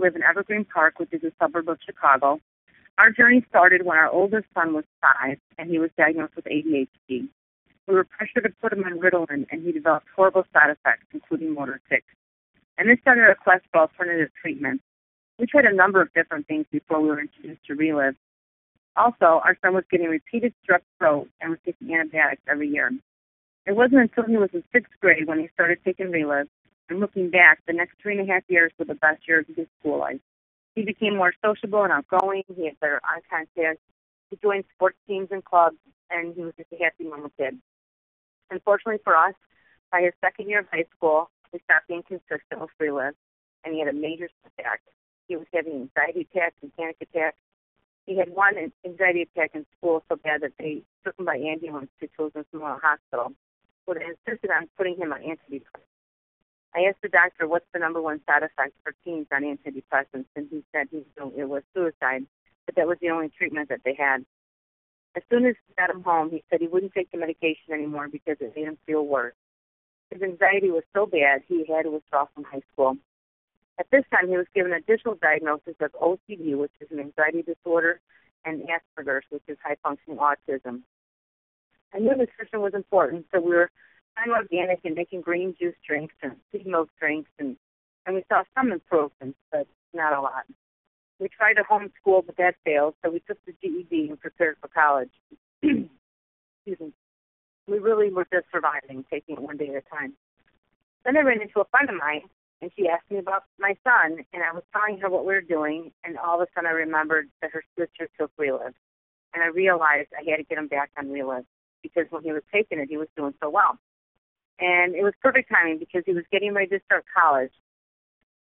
live in Evergreen Park, which is a suburb of Chicago. Our journey started when our oldest son was 5, and he was diagnosed with ADHD. We were pressured to put him on Ritalin, and he developed horrible side effects, including motor tics. And this started a quest for alternative treatments. We tried a number of different things before we were introduced to Reliv. Also, our son was getting repeated strep throat and was taking antibiotics every year. It wasn't until he was in 6th grade when he started taking Reliv, and looking back, the next 3.5 years were the best years of his school life. He became more sociable and outgoing. He had better eye contact. He joined sports teams and clubs, and he was just a happy normal kid. Unfortunately for us, by his 2nd year of high school, he stopped being consistent with Reliv, and he had a major setback. He was having anxiety attacks and panic attacks. He had one anxiety attack in school so bad that they took him by ambulance to Children's Memorial Hospital, where they insisted on putting him on antidepressants. I asked the doctor what's the number one side effect for teens on antidepressants, and he said it was suicide, but that was the only treatment that they had. As soon as we got him home, he said he wouldn't take the medication anymore because it made him feel worse. His anxiety was so bad he had to withdraw from high school. At this time, he was given an additional diagnosis of OCD, which is an anxiety disorder, and Asperger's, which is high-functioning autism. I knew nutrition was important, so we were buying organic and making green juice drinks and pig milk drinks, and we saw some improvements, but not a lot. We tried to homeschool, but that failed, so we took the GED and prepared for college. Excuse me. We really were just surviving, taking it one day at a time. Then I ran into a friend of mine, and she asked me about my son, and I was telling her what we were doing, and all of a sudden I remembered that her sister took Reliv, and I realized I had to get him back on Reliv, because when he was taking it, he was doing so well. And it was perfect timing because he was getting ready to start college.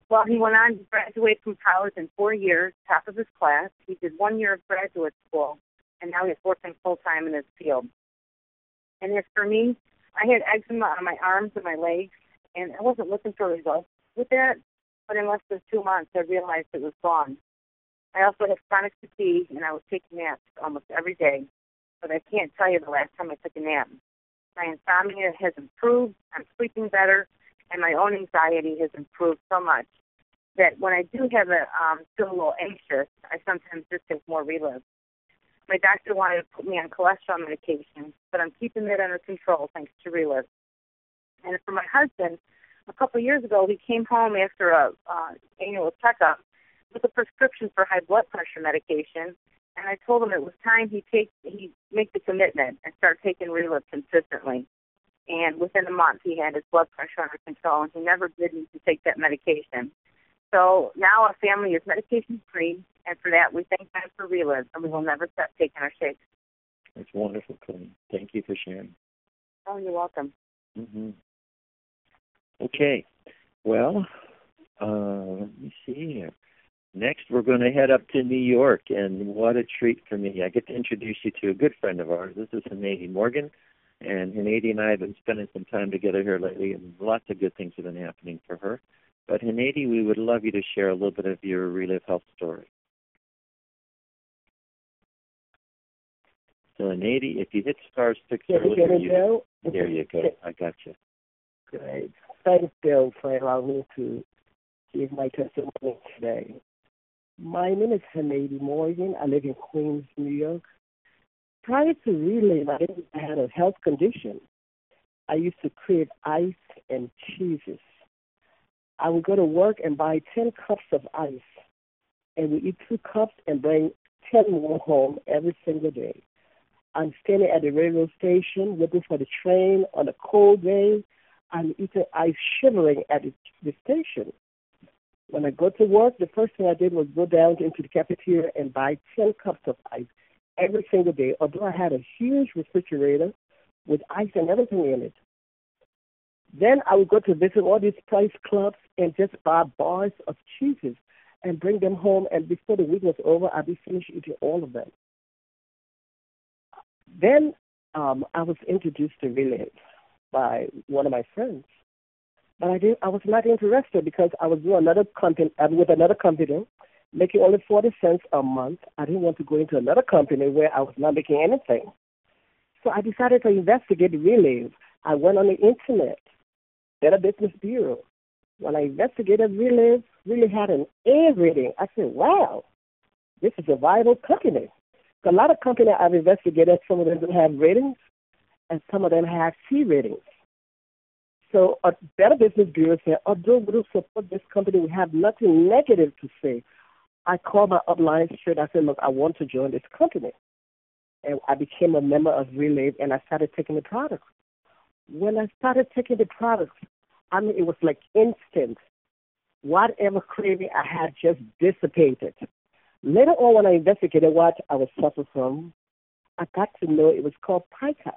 Well, he went on to graduate from college in 4 years, top of his class. He did 1 year of graduate school, and now he's working full-time in his field. And as for me, I had eczema on my arms and my legs, and I wasn't looking for results with that, but in less than 2 months, I realized it was gone. I also had chronic fatigue, and I was taking naps almost every day, but I can't tell you the last time I took a nap. My insomnia has improved, I'm sleeping better, and my own anxiety has improved so much that when I do have feel a little anxious, I sometimes just take more Reliv. My doctor wanted to put me on cholesterol medication, but I'm keeping that under control thanks to Reliv. And for my husband, a couple of years ago, he came home after a annual checkup with a prescription for high blood pressure medication, and I told him it was time he make the commitment and start taking Reliv consistently. And within a month, he had his blood pressure under control, and he never did need to take that medication. So now our family is medication-free, and for that, we thank God for Reliv, and we will never stop taking our shakes. That's wonderful, Connie. Thank you for sharing. Oh, you're welcome. Mm-hmm. Okay. Well, let me see here. Next, we're going to head up to New York, and what a treat for me. I get to introduce you to a good friend of ours. This is Hanady Morgan, and Hanady and I have been spending some time together here lately, and lots of good things have been happening for her. But Hanady, we would love you to share a little bit of your Reliv Health story. So, Hanady, if you hit star 6, Can you get it, Bill? There you go. I got you. Great. Thanks, Bill, for allowing me to give my testimony today. My name is Hanady Morgan. I live in Queens, New York. Prior to Reliv, I had a health condition. I used to crave ice and cheeses. I would go to work and buy 10 cups of ice, and we eat 2 cups and bring 10 more home every single day. I'm standing at the railroad station waiting for the train on a cold day. I'm eating ice, shivering at the station. When I go to work, the first thing I did was go down into the cafeteria and buy 10 cups of ice every single day, although I had a huge refrigerator with ice and everything in it. Then I would go to visit all these price clubs and just buy bars of cheeses and bring them home, and before the week was over, I'd be finished eating all of them. Then I was introduced to Reliv by one of my friends. But I was not interested because I was with another company, making only 40 cents a month. I didn't want to go into another company where I was not making anything. So I decided to investigate Reliv. I went on the internet, Better Business Bureau. When I investigated Reliv, really had an A rating. I said, wow, this is a viable company. A lot of companies I've investigated, some of them don't have ratings, and some of them have C ratings. So a Better Business Bureau said, although we don't support this company, we have nothing negative to say. I called my upline straight. I said, look, I want to join this company. And I became a member of Relive, and I started taking the products. When I started taking the products, I mean, it was like instant. Whatever craving I had just dissipated. Later on, when I investigated what I was suffering from, I got to know it was called pica.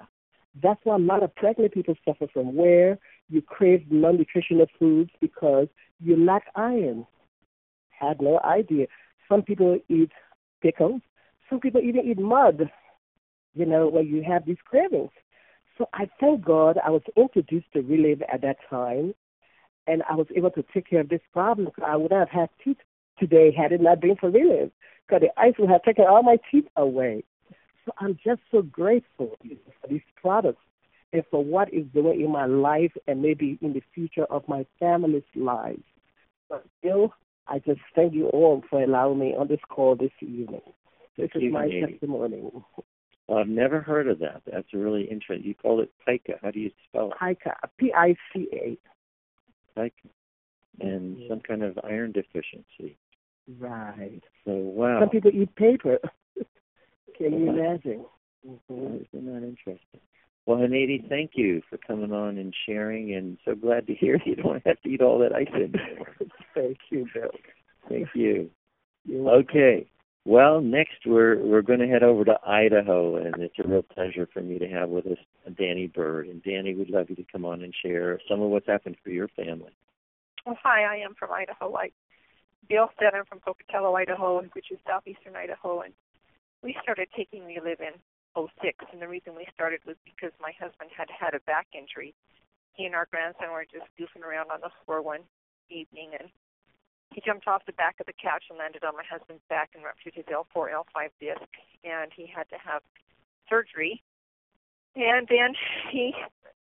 That's why a lot of pregnant people suffer from, where you crave non-nutritional foods because you lack iron. Had no idea. Some people eat pickles. Some people even eat mud, where you have these cravings. So I thank God I was introduced to Relive at that time, and I was able to take care of this problem. I would not have had teeth today had it not been for Relive, because the ice would have taken all my teeth away. So I'm just so grateful for these products and for what it's doing in my life and maybe in the future of my family's lives. But still, I just thank you all for allowing me on this call this evening. This is my testimony. Well, I've never heard of that. That's really interesting. You call it pica. How do you spell it? Pica, P-I-C-A. Pica. And some kind of iron deficiency. Right. So, wow. Some people eat paper. Can you imagine? Isn't that interesting? Well, Hanady, thank you for coming on and sharing, and so glad to hear you don't have to eat all that ice anymore. Thank you, Bill. Thank you. Okay. Well, next we're going to head over to Idaho, and it's a real pleasure for me to have with us Danny Bird. And Danny, we'd love you to come on and share some of what's happened for your family. Well, hi, I am from Idaho. Like Bill said, I'm from Pocatello, Idaho, which is southeastern Idaho, and we started taking Relive in '06, and the reason we started was because my husband had had a back injury. He and our grandson were just goofing around on the floor one evening, and he jumped off the back of the couch and landed on my husband's back and ruptured his L4, L5 disc, and he had to have surgery. And then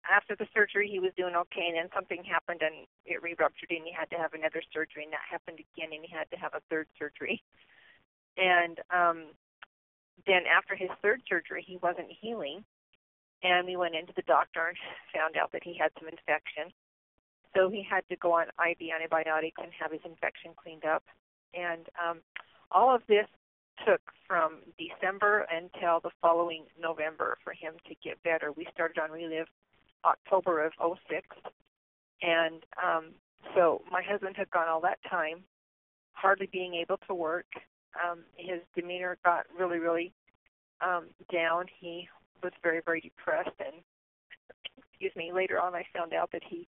after the surgery, he was doing okay, and then something happened, and it re-ruptured, and he had to have another surgery, and that happened again, and he had to have a third surgery. And then after his third surgery, he wasn't healing, and we went into the doctor and found out that he had some infection. So he had to go on IV antibiotics and have his infection cleaned up. And all of this took from December until the following November for him to get better. We started on Relive October of '06. And so my husband had gone all that time, hardly being able to work. His demeanor got really, really down. He was very, very depressed. And, later on I found out that he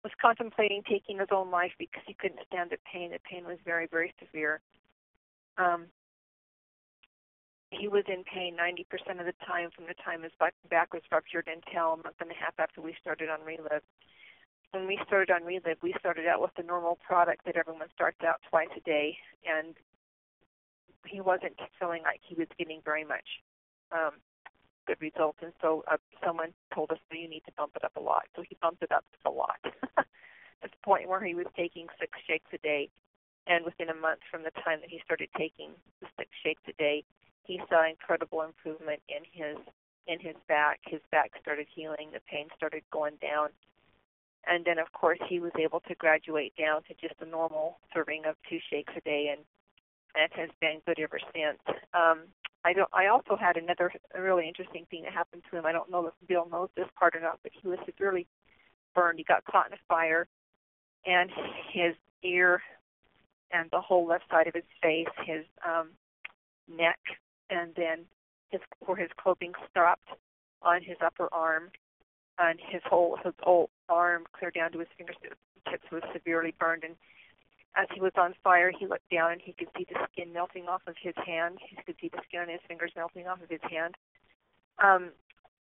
was contemplating taking his own life because he couldn't stand the pain. The pain was very, very severe. He was in pain 90% of the time from the time his back was ruptured until a month and a half after we started on Relive. When we started on Relive, we started out with the normal product that everyone starts out twice a day, and he wasn't feeling like he was getting very much good results, and so someone told us, you need to bump it up a lot. So he bumped it up a lot to the point where he was taking 6 shakes a day, and within a month from the time that he started taking the 6 shakes a day, he saw incredible improvement in his back. His back started healing. The pain started going down. And then, of course, he was able to graduate down to just a normal serving of 2 shakes a day, and it has been good ever since. I also had another really interesting thing that happened to him. I don't know if Bill knows this part or not, but he was severely burned. He got caught in a fire, and his ear and the whole left side of his face, his neck, and then where his clothing stopped on his upper arm, and his whole arm clear down to his fingertips was severely burned. And as he was on fire, he looked down and he could see the skin melting off of his hand. He could see the skin on his fingers melting off of his hand.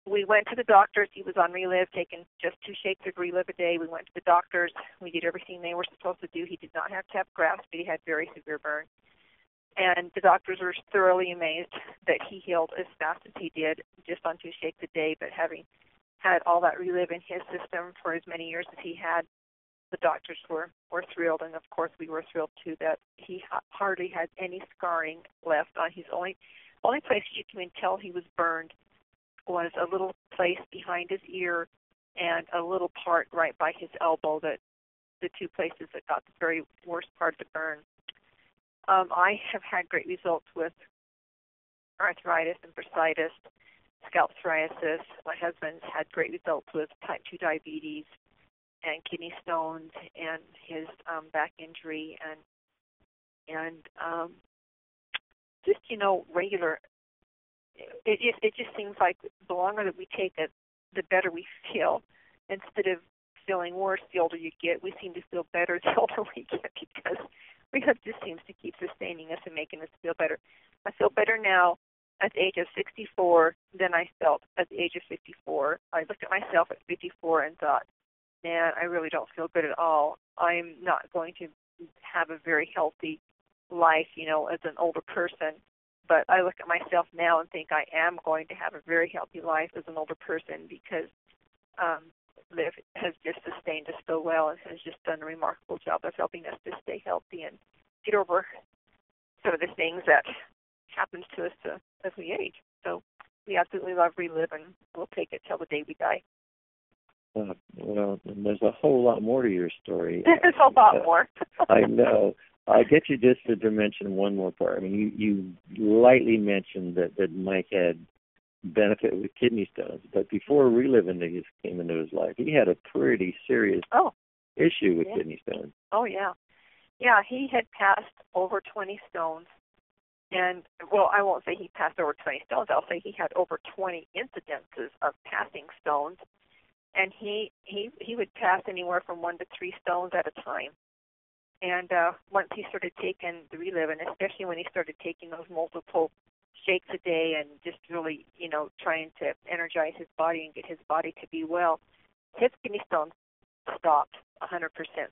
We went to the doctors. He was on Relive, taking just 2 shakes of Relive a day. We went to the doctors. We did everything they were supposed to do. He did not have to have grafts, but he had very severe burn. And the doctors were thoroughly amazed that he healed as fast as he did, just on 2 shakes a day. But having had all that Relive in his system for as many years as he had, the doctors were thrilled, and of course we were thrilled too, that he hardly had any scarring left on his only place you can tell he was burned was a little place behind his ear and a little part right by his elbow, that the two places that got the very worst part of the burn. I have had great results with arthritis and bursitis, scalp psoriasis. My husband's had great results with type 2 diabetes and kidney stones and his back injury and just, regular. It just seems like the longer that we take it, the better we feel. Instead of feeling worse the older you get, we seem to feel better the older we get, because rehab just seems to keep sustaining us and making us feel better. I feel better now at the age of 64 than I felt at the age of 54. I looked at myself at 54 and thought, man, I really don't feel good at all. I'm not going to have a very healthy life, as an older person. But I look at myself now and think I am going to have a very healthy life as an older person, because Liv has just sustained us so well and has just done a remarkable job of helping us to stay healthy and get over some of the things that happens to us as we age. So we absolutely love Relive, and we'll take it till the day we die. Well, there's a whole lot more to your story. There's a lot more. I know. I get you just to mention one more part. I mean, you lightly mentioned that Mike had benefit with kidney stones, but before Relive came into his life, he had a pretty serious issue with kidney stones. Oh, yeah. Yeah, he had passed over 20 stones. And, well, I won't say he passed over 20 stones. I'll say he had over 20 incidences of passing stones. And he would pass anywhere from 1 to 3 stones at a time. And once he started taking the Relive, and especially when he started taking those multiple shakes a day and just really, trying to energize his body and get his body to be well, his kidney stones stopped, 100%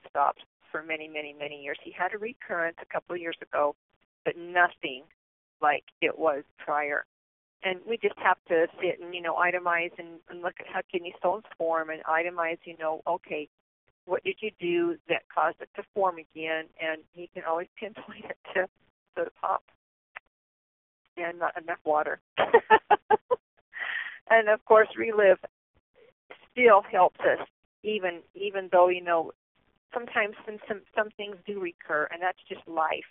stopped for many, many, many years. He had a recurrence a couple of years ago, but nothing like it was prior. And we just have to sit and, itemize and look at how kidney stones form and itemize, okay, what did you do that caused it to form again? And he can always pinpoint it to soda pop and not enough water. And, of course, Relive still helps us, even though, sometimes some things do recur, and that's just life.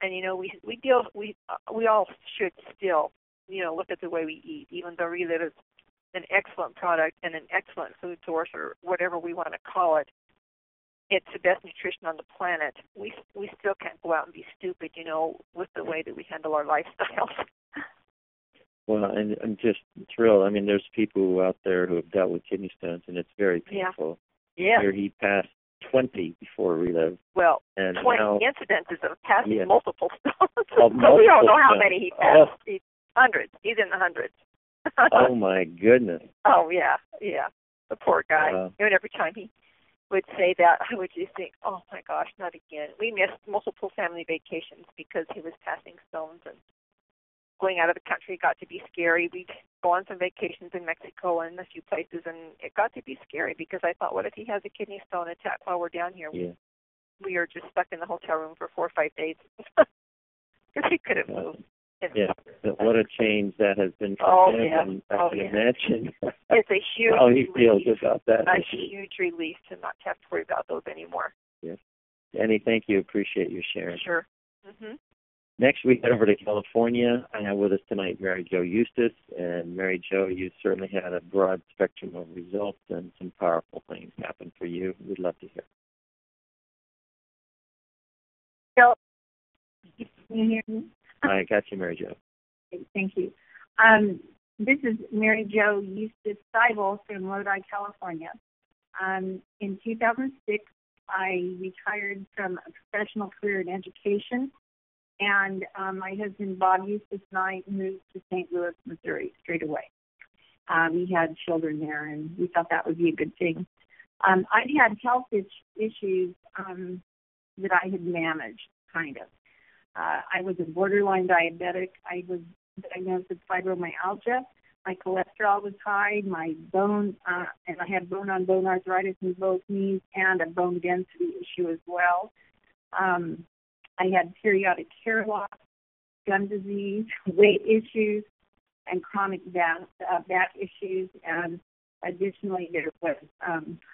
And, we all should still, look at the way we eat, even though Relive is an excellent product and an excellent food source, or whatever we want to call it. It's the best nutrition on the planet. We still can't go out and be stupid, with the way that we handle our lifestyles. Well, and I'm just thrilled. I mean, there's people out there who have dealt with kidney stones, and it's very painful. Yeah. Here he passed 20 before Relive. Well, and 20 now, incidences of passing multiple stones. We don't know how many he passed. Hundreds. He's in the hundreds. Oh, my goodness. Oh, yeah. The poor guy. And every time he would say that, I would just think, oh, my gosh, not again. We missed multiple family vacations because he was passing stones, and going out of the country got to be scary. We'd go on some vacations in Mexico and a few places, and it got to be scary because I thought, what if he has a kidney stone attack while we're down here? Yeah. We are just stuck in the hotel room for 4 or 5 days because he couldn't move. Yeah, what a change that has been for him. I can imagine. It's a huge how he feels about that. A huge relief to not have to worry about those anymore. Yes. Annie, thank you. Appreciate you sharing. Sure. Mm-hmm. Next, we head over to California. I have with us tonight Mary Jo Eustace. And Mary Jo, you certainly had a broad spectrum of results, and some powerful things happen for you. We'd love to hear. So, can you hear me? I got you, Mary Jo. Thank you. This is Mary Jo Eustace Seibel from Lodi, California. In 2006, I retired from a professional career in education, and my husband, Bob Eustace, and I moved to St. Louis, Missouri straight away. We had children there, and we thought that would be a good thing. I'd had health issues that I had managed, kind of. I was a borderline diabetic. I was diagnosed with fibromyalgia. My cholesterol was high, my bone, and I had bone-on-bone arthritis in both knees and a bone density issue as well. I had periodic hair loss, gum disease, weight issues, and chronic back issues, and additionally there was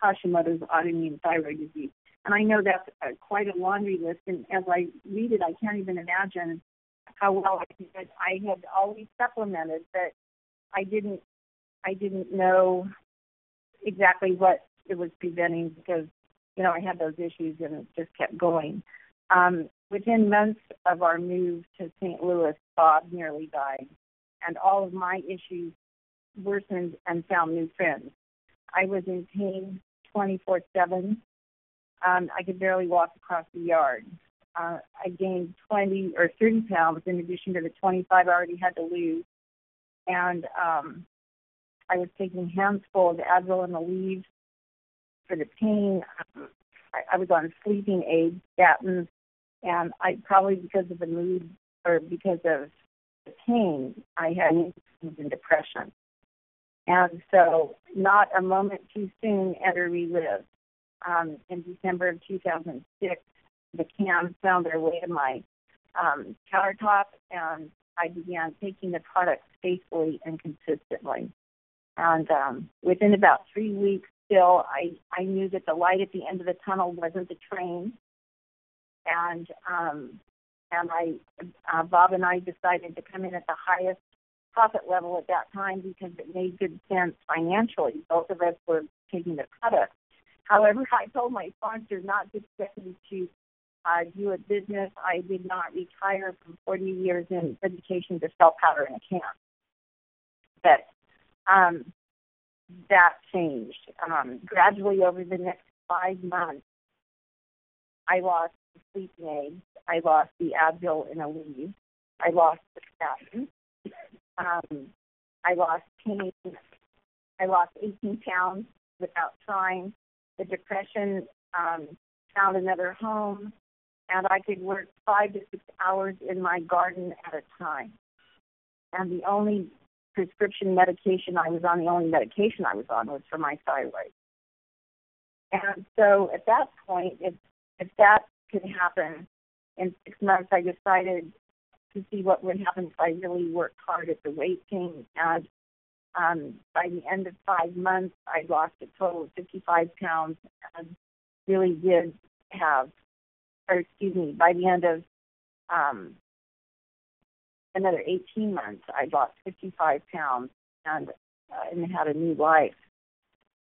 Hashimoto's autoimmune thyroid disease. And I know that's quite a laundry list, and as I read it, I can't even imagine how well I did. I had always supplemented, but I didn't know exactly what it was preventing because, I had those issues and it just kept going. Within months of our move to St. Louis, Bob nearly died, and all of my issues worsened and found new friends. I was in pain 24/7. I could barely walk across the yard. I gained 20 or 30 pounds in addition to the 25 I already had to lose. And I was taking handfuls of Advil and Aleve for the pain. I was on sleeping aids, statins, and I probably because of the mood or because of the pain, I had in depression. And so not a moment too soon enter Relive. In December of 2006, the cans found their way to my countertop, and I began taking the product faithfully and consistently. And within about 3 weeks still, I knew that the light at the end of the tunnel wasn't the train. And Bob and I decided to come in at the highest profit level at that time because it made good sense financially. Both of us were taking the product. However, I told my sponsor not to expect me to do a business. I did not retire from 40 years in education to sell powder in a can. But that changed. Gradually over the next 5 months, I lost the sleeping aids. I lost the Advil and Aleve. I lost the statin. I lost pain. I lost 18 pounds without trying. The depression found another home, and I could work 5 to 6 hours in my garden at a time. And the only prescription medication I was on, the only medication I was on was for my thyroid. And so at that point, if that could happen in 6 months, I decided to see what would happen if I really worked hard at the weight gain. And by the end of 5 months, I lost a total of 55 pounds and really did have, by the end of another 18 months, I lost 55 pounds and had a new life.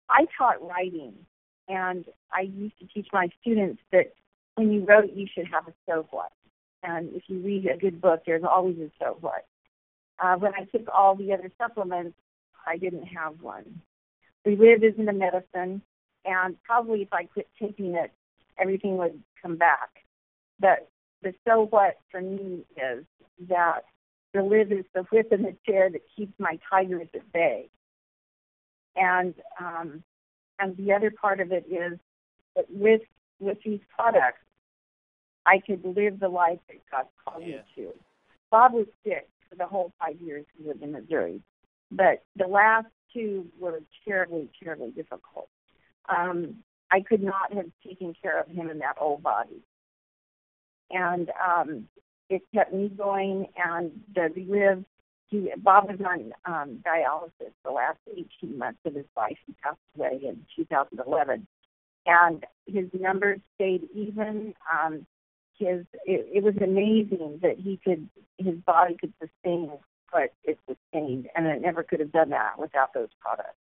I taught writing, and I used to teach my students that when you wrote, you should have a so what. And if you read a good book, there's always a so what. When I took all the other supplements, I didn't have one. Relive isn't a medicine, and probably if I quit taking it, everything would come back. But the so what for me is that Relive is the whip in the chair that keeps my tigers at bay. And the other part of it is that with these products, I could live the life that God called me to. Bob was sick for the whole 5 years he lived in Missouri, but the last 2 were terribly, terribly difficult. I could not have taken care of him in that old body. And it kept me going, and the Relive, Bob was on dialysis the last 18 months of his life. He passed away in 2011. And his numbers stayed even. It was amazing that his body could sustain what it sustained, and it never could have done that without those products.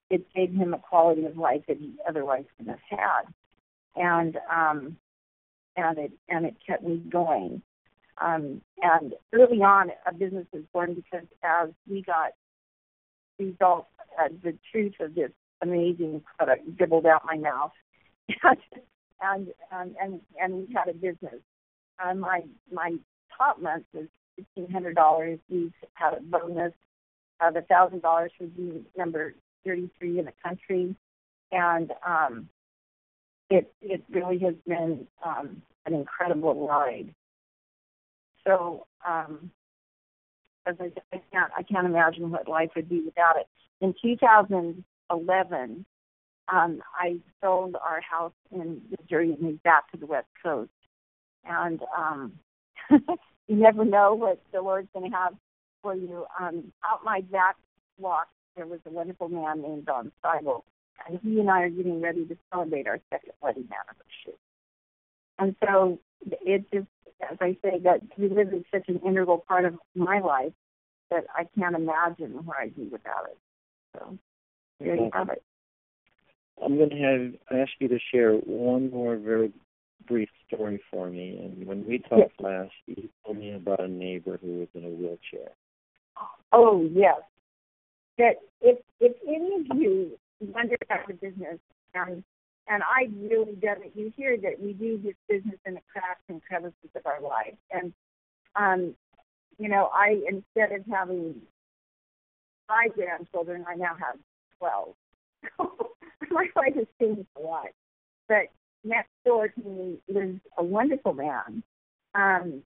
It gave him a quality of life that he otherwise couldn't have had, and it kept me going. And early on, a business was born because as we got results, the truth of this amazing product dribbled out my mouth, and we had a business. My top month was $1,500. We had a bonus of $1,000 for being number 33 in the country, and it really has been an incredible ride. So as I can't imagine what life would be without it. In 2011, I sold our house in Missouri and moved back to the West Coast. And you never know what the Lord's going to have for you. Out my back walk, there was a wonderful man named Don Seibel, and he and I are getting ready to celebrate our second wedding anniversary. And so it just, as I say, that Relive is such an integral part of my life that I can't imagine where I'd be without it. So there you have it. I'm going to ask you to share one more very brief story for me. And when we talked last, you told me about a neighbor who was in a wheelchair. Oh, yes. That if any of you wonder about the business, and I've really done it, you hear that we do this business in the cracks and crevices of our life. And, I, instead of having 5 grandchildren, I now have 12. My life has changed a lot. But next door to me lives a wonderful man. And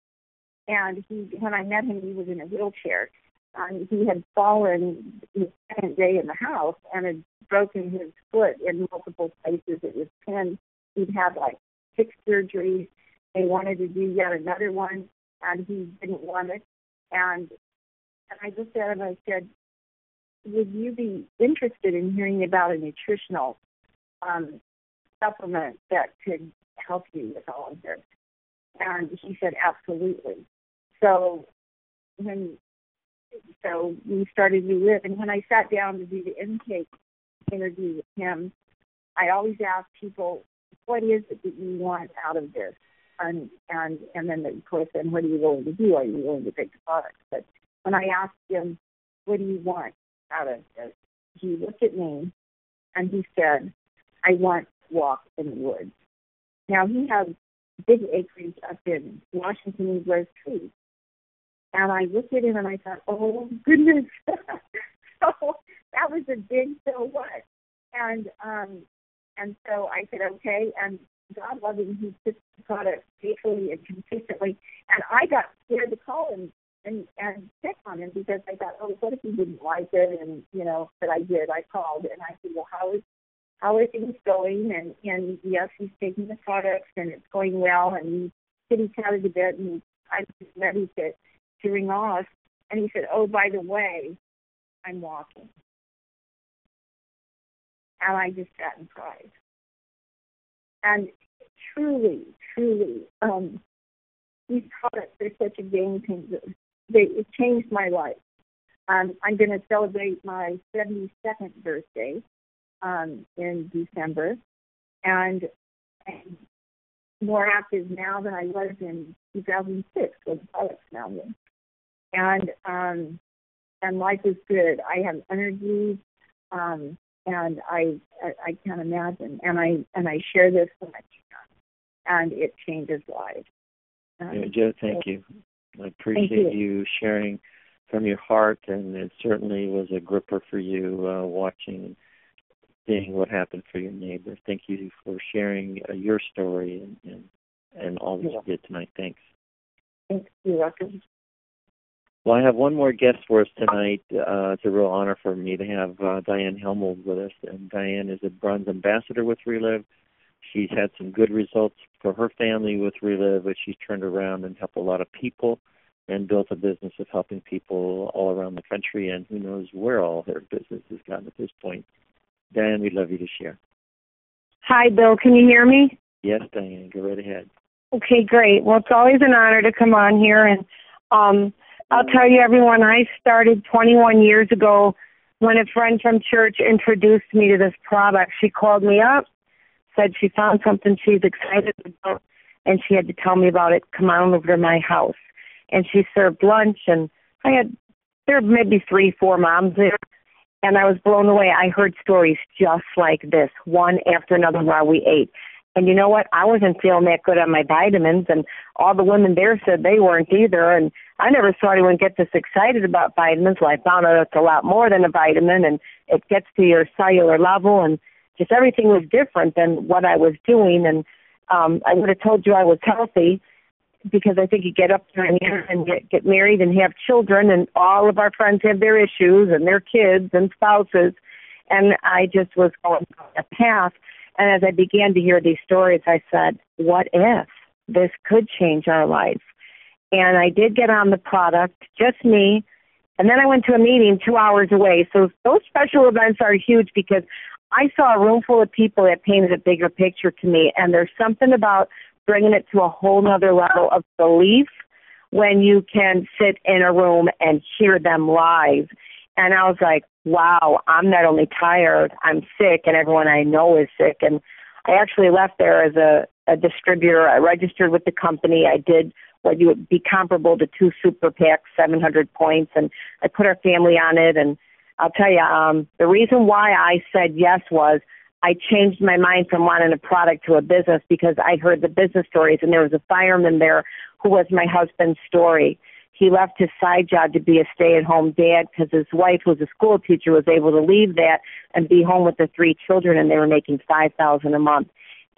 when I met him, he was in a wheelchair. He had fallen the second day in the house and had broken his foot in multiple places. It was pinned. He'd had like 6 surgeries. They wanted to do yet another one, and he didn't want it. And I looked at him and I said, would you be interested in hearing about a nutritional supplement that could help you with all of this? And he said, absolutely. So we started Relive, and when I sat down to do the intake interview with him, I always ask people, what is it that you want out of this? And then, of course, then what are you willing to do? Are you willing to take the products? But when I asked him, what do you want out of this? He looked at me, and he said, I want to walk in the woods. Now, he has big acreage up in Washington. He grows trees. And I looked at him and I thought, oh, goodness. So that was a big so what. And so I said, okay. And God love him, he took the product faithfully and consistently. And I got scared to call him and check on him because I thought, oh, what if he didn't like it? And, but I did. I called and I said, well, how are things going? And yes, he's taking the products and it's going well. And he kitty-catted a bit and I was ready to ring off, and he said, oh, by the way, I'm walking. And I just sat and cried. And truly, these products are such a game changer. It changed my life. I'm going to celebrate my 72nd birthday in December, and more active now than I was in 2006 when the products found me. And life is good. I have energy, and I can't imagine. And I share this when I can, and it changes lives. Joe, thank you. I appreciate you sharing from your heart, and it certainly was a gripper for you watching and seeing what happened for your neighbor. Thank you for sharing your story and all that you did tonight. Thanks. Thanks. You're welcome. Well, I have one more guest for us tonight. It's a real honor for me to have Diane Helmold with us. And Diane is a bronze ambassador with Relive. She's had some good results for her family with Relive, but she's turned around and helped a lot of people and built a business of helping people all around the country, and who knows where all her business has gotten at this point. Diane, we'd love you to share. Hi, Bill. Can you hear me? Yes, Diane. Go right ahead. Okay, great. Well, it's always an honor to come on here, and I'll tell you, everyone, I started 21 years ago when a friend from church introduced me to this product. She called me up, said she found something she's excited about, and she had to tell me about it. Come on over to my house. And she served lunch, and there were maybe 3-4 moms there, and I was blown away. I heard stories just like this, one after another while we ate. And you know what? I wasn't feeling that good on my vitamins, and all the women there said they weren't either. And I never saw anyone get this excited about vitamins. Well, I found out it's a lot more than a vitamin, and it gets to your cellular level, and just everything was different than what I was doing. And I would have told you I was healthy, because I think you get up there and get married and have children, and all of our friends have their issues and their kids and spouses. And I just was going down a path. And as I began to hear these stories, I said, what if this could change our life? And I did get on the product, just me. And then I went to a meeting 2 hours away. So those special events are huge because I saw a room full of people that painted a bigger picture to me. And there's something about bringing it to a whole nother level of belief when you can sit in a room and hear them live. And I was like, wow, I'm not only tired, I'm sick, and everyone I know is sick. And I actually left there as a distributor. I registered with the company. I did what you would be comparable to 2 super PACs, 700 points, and I put our family on it. And I'll tell you, the reason why I said yes was I changed my mind from wanting a product to a business because I heard the business stories, and there was a fireman there who was my husband's story. He left his side job to be a stay-at-home dad because his wife, who was a school teacher, was able to leave that and be home with the 3 children, and they were making $5,000 a month.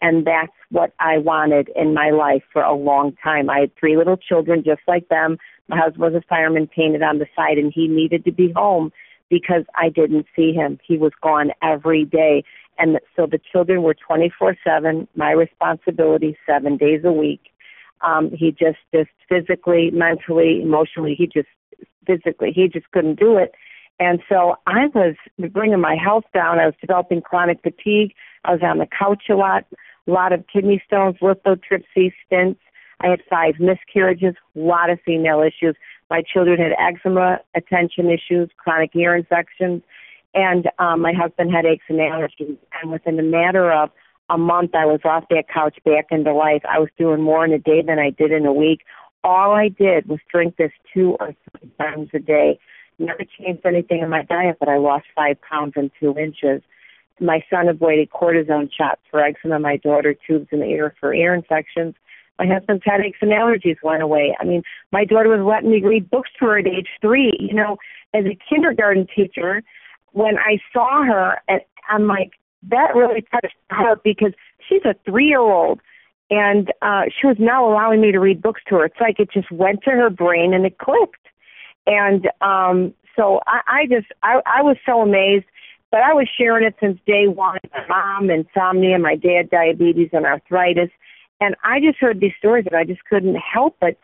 And that's what I wanted in my life for a long time. I had 3 little children just like them. My husband was a fireman, painted on the side, and he needed to be home because I didn't see him. He was gone every day. And so the children were 24/7, my responsibility 7 days a week. He just physically, mentally, emotionally, he just couldn't do it. And so I was bringing my health down. I was developing chronic fatigue. I was on the couch a lot of kidney stones, lithotripsy, stents. I had 5 miscarriages, a lot of female issues. My children had eczema, attention issues, chronic ear infections, and my husband had aches and allergies. And within a matter of a month, I was off that couch back into life. I was doing more in a day than I did in a week. All I did was drink this 2 or 3 times a day. Never changed anything in my diet, but I lost 5 pounds and 2 inches. My son avoided cortisone shots for eczema. My daughter tubes in the ear for ear infections. My husband's headaches and allergies went away. I mean, my daughter was letting me read books to her at age 3. You know, as a kindergarten teacher, when I saw her, and I'm like, that really touched her because she's a 3-year-old, and she was now allowing me to read books to her. It's like it just went to her brain and it clicked. And so I was so amazed, but I was sharing it since day one. My mom, insomnia, my dad, diabetes and arthritis. And I just heard these stories that I just couldn't help but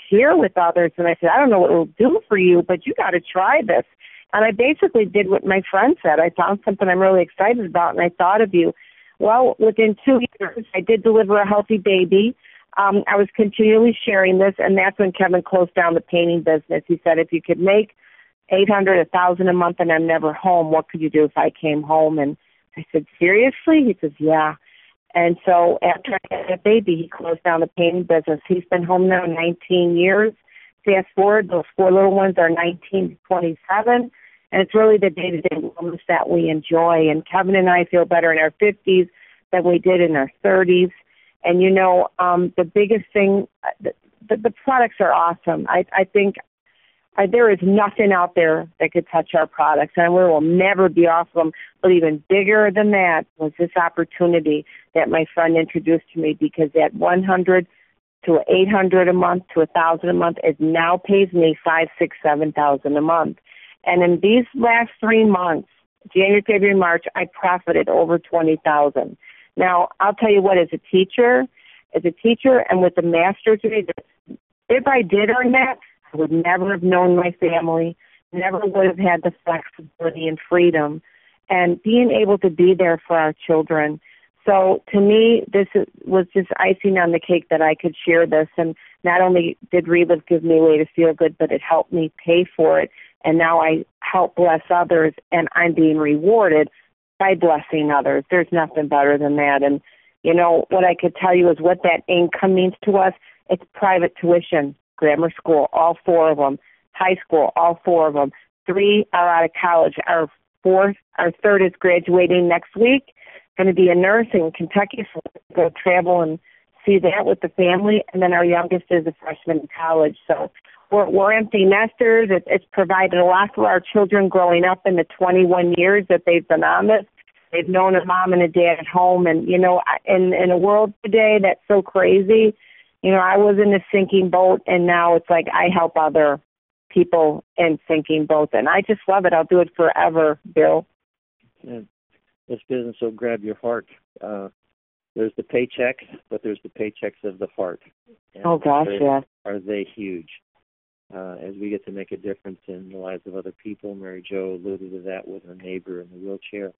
share with others. And I said, I don't know what it will do for you, but you got to try this. And I basically did what my friend said. I found something I'm really excited about, and I thought of you. Well, within 2 years, I did deliver a healthy baby. I was continually sharing this, and that's when Kevin closed down the painting business. He said, if you could make $800, $1,000 a month, and I'm never home, what could you do if I came home? And I said, seriously? He says, yeah. And so after I had a baby, he closed down the painting business. He's been home now 19 years. Fast forward, those 4 little ones are 19 to 27. And it's really the day-to-day wellness that we enjoy. And Kevin and I feel better in our 50s than we did in our 30s. And, you know, the biggest thing, the products are awesome. I think there is nothing out there that could touch our products, and we will never be off them. But even bigger than that was this opportunity that my friend introduced to me, because that 100 to 800 a month to 1,000 a month, it now pays me 5, 6, 7,000 a month. And in these last 3 months, January, February, March, I profited over 20,000. Now, I'll tell you what, as a teacher and with a master's degree, if I did earn that, I would never have known my family, never would have had the flexibility and freedom, and being able to be there for our children. So to me, was just icing on the cake that I could share this. And not only did Relive give me a way to feel good, but it helped me pay for it. And now I help bless others, and I'm being rewarded by blessing others. There's nothing better than that. And, you know, what I could tell you is what that income means to us. It's private tuition, grammar school, all 4 of them, high school, all 4 of them. 3 are out of college. Our 3rd is graduating next week, going to be a nurse in Kentucky, so we'll go travel and see that with the family. And then our youngest is a freshman in college. So we're empty nesters. It's provided a lot for our children growing up in the 21 years that they've been on this. They've known a mom and a dad at home. And, you know, in a world today that's so crazy, I was in a sinking boat, and now it's like I help other people in sinking boats, and I just love it. I'll do it forever, Bill. And this business will grab your heart. There's the paychecks, but there's the paychecks of the heart. And oh, gosh, yes. Are they huge? As we get to make a difference in the lives of other people, Mary Jo alluded to that with her neighbor in the wheelchair.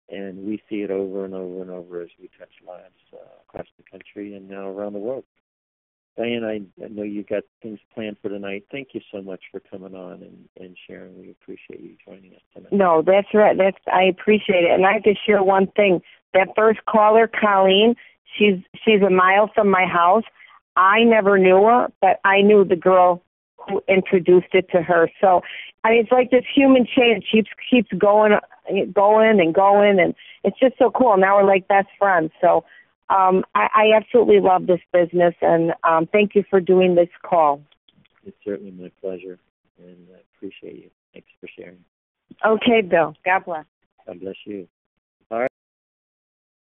And we see it over and over and over as we touch lives across the country and now around the world. Diane, I know you've got things planned for tonight. Thank you so much for coming on and sharing. We appreciate you joining us tonight. No, that's right. I appreciate it. And I have to share one thing. That first caller, Colleen, she's a mile from my house. I never knew her, but I knew the girl who introduced it to her. So, it's like this human chain. It keeps going and going, and it's just so cool. Now we're like best friends. So, I absolutely love this business, and thank you for doing this call. It's certainly my pleasure, and I appreciate you. Thanks for sharing. Okay, Bill. God bless. God bless you.